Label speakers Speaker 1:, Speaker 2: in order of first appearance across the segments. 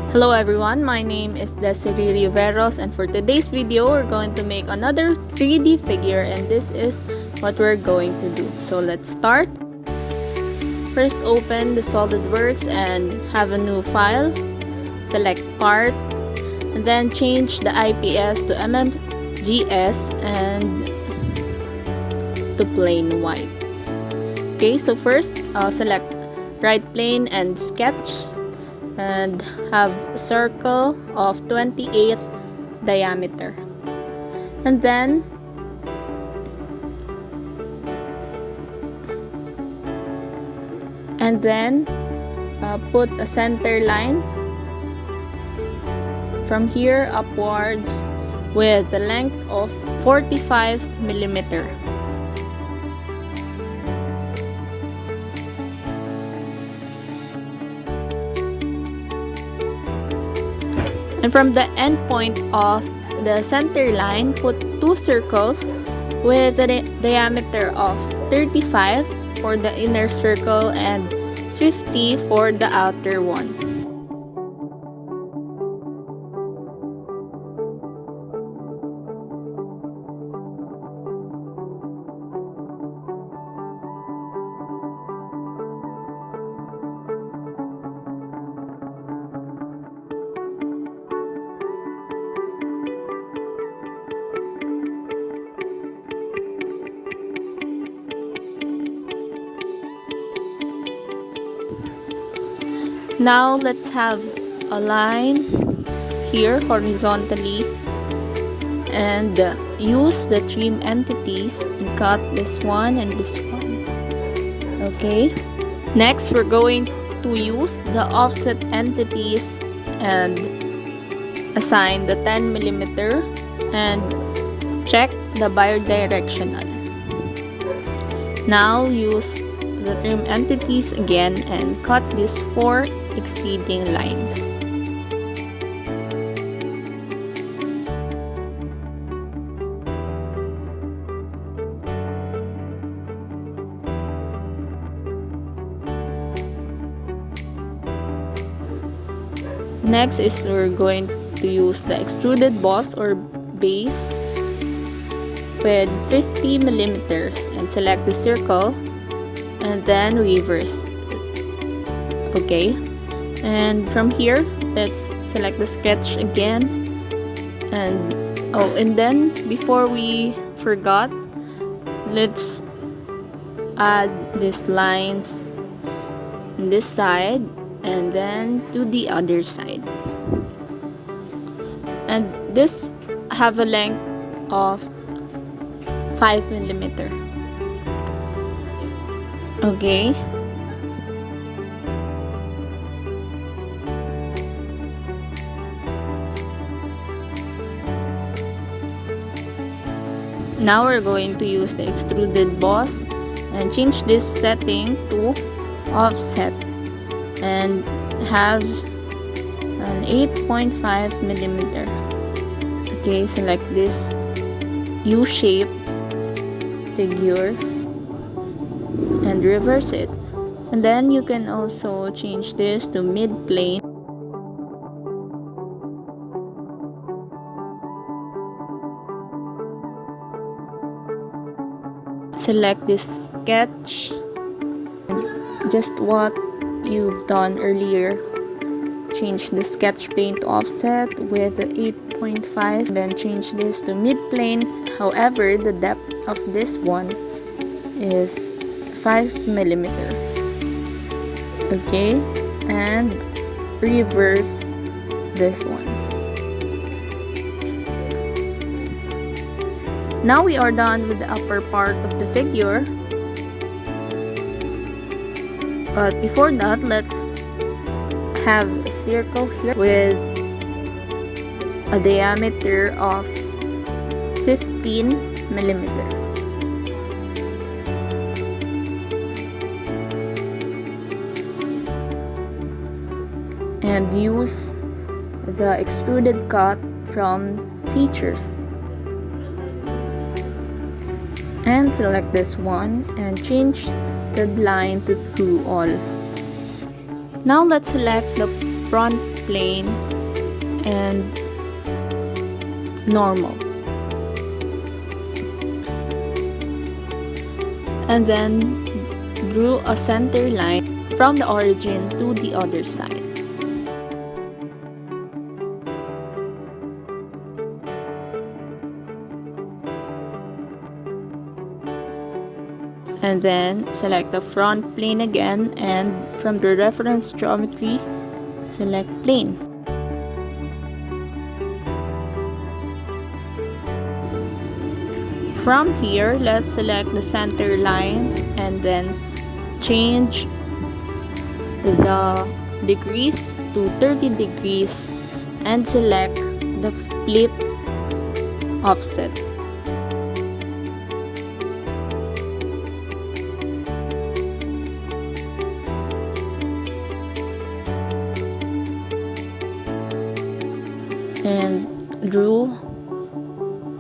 Speaker 1: Hello everyone, my name is Desiree Riveros, and for today's video we're going to make another 3D figure, and this is what we're going to do. So let's start. First, open the SolidWorks and have a new file. Select part and then change the IPS to MMGS and to plain white. Okay, so first select right plane and sketch and have a circle of 28 diameter, and then put a center line from here upwards with a length of 45 millimeter. And from the end point of the center line, put two circles with a diameter of 35 for the inner circle and 50 for the outer one. Now let's have a line here horizontally and use the trim entities and cut this one and this one. Okay. Next, we're going to use the offset entities and assign the 10 millimeter and check the bidirectional. Now use the trim entities again and cut these 4 exceeding lines. Next is we're going to use the extruded boss or base with 50 millimeters and select the circle and then reverse it. Okay, and from here let's select the sketch again, and then before we forgot, let's add these lines on this side and then to the other side, and this have a length of 5 millimeter. Okay. Now we're going to use the extruded boss and change this setting to offset and have an 8.5 millimeter. Okay, select this U-shape figure and reverse it, and then you can also change this to mid-plane. Select this sketch, just what you've done earlier. Change the sketch plane to offset with the 8.5, then change this to mid-plane. However, the depth of this one is 5 millimeter. Okay, and reverse this one. Now we are done with the upper part of the figure, but before that, let's have a circle here with a diameter of 15 millimeter. And use the extruded cut from features and select this one and change the line to true all. Now let's select the front plane, and normal. And then drew a center line from the origin to the other side. And then select the front plane again, and from the reference geometry, select plane. From here, let's select the center line and then change the degrees to 30 degrees and select the flip offset. And drew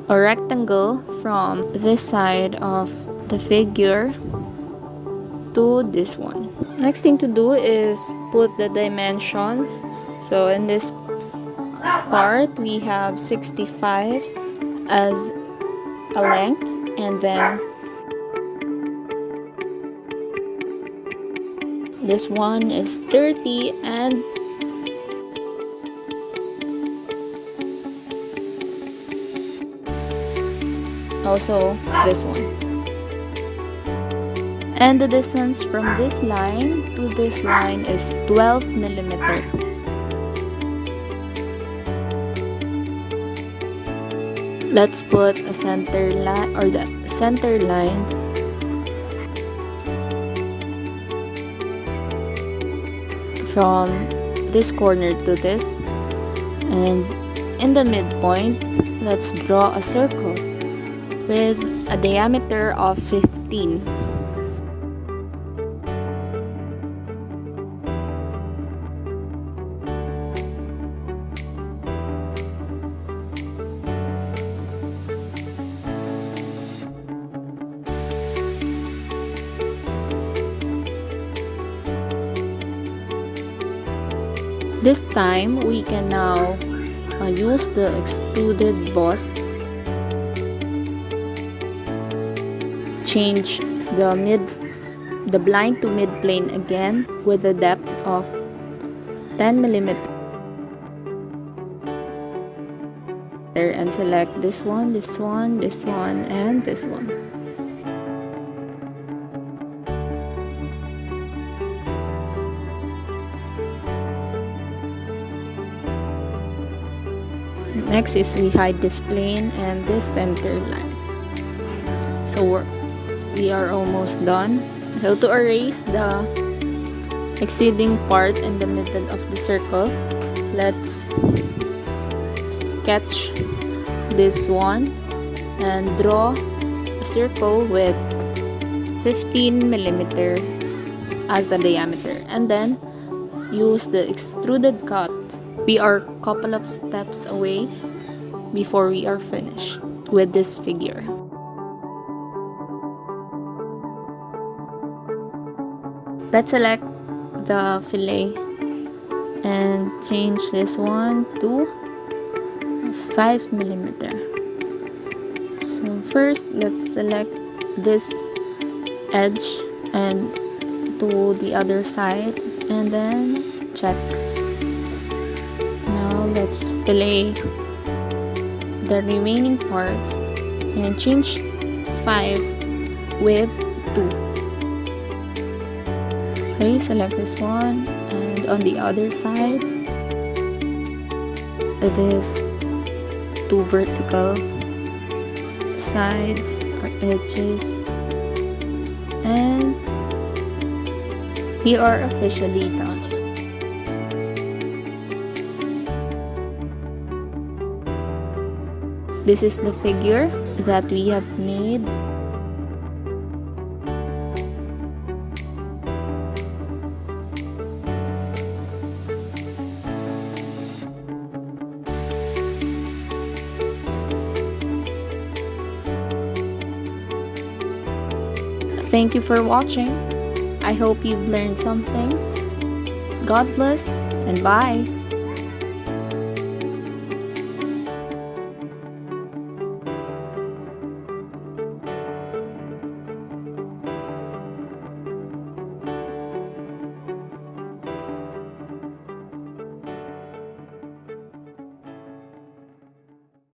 Speaker 1: a rectangle from this side of the figure to this one. Next thing to do is put the dimensions. So in this part, we have 65 as a length, and then this one is 30, and also this one. And the distance from this line to this line is 12 millimeter. Let's put a center line, or the center line from this corner to this, and in the midpoint, let's draw a circle with a diameter of 15. This time, we can now use the extruded boss. Change the blind to mid plane again with a depth of 10 millimeter, and select this one, this one, this one, and this one. Next is we hide this plane and this center line. So we are almost done. So to erase the exceeding part in the middle of the circle, let's sketch this one and draw a circle with 15 millimeters as a diameter, and then use the extruded cut. We are a couple of steps away before we are finished with this figure. Let's select the fillet and change this one to 5 millimeter. So first, let's select this edge and to the other side, and then check. Now let's fillet the remaining parts and change 5 with 2. Okay, select this one, and on the other side, this 2 vertical sides or edges, and we are officially done. This is the figure that we have made. Thank you for watching. I hope you've learned something. God bless and bye.